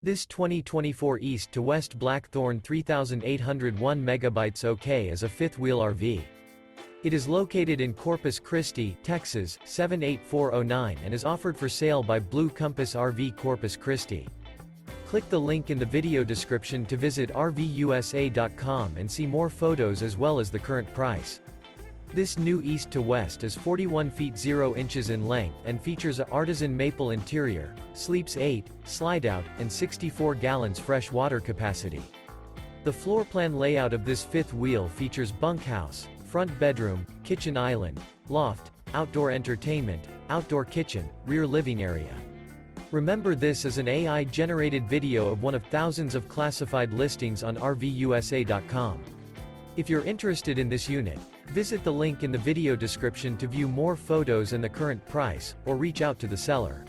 This 2024 East to West Blackthorn 3801 MB OK is a fifth-wheel RV. It is located in Corpus Christi, Texas, 78409 and is offered for sale by Blue Compass RV Corpus Christi. Click the link in the video description to visit RVUSA.com and see more photos as well as the current price. This new East to West is 41 feet 0 inches in length and features a ARTISAN MAPLE interior, sleeps 8, Slideout, and 64 gallons fresh water capacity. The floor plan layout of this fifth wheel features bunkhouse, front bedroom, kitchen island, loft, outdoor entertainment, outdoor kitchen, rear living area. Remember, this is an AI-generated video of one of thousands of classified listings on RVUSA.com. If you're interested in this unit, visit the link in the video description to view more photos and the current price, or reach out to the seller.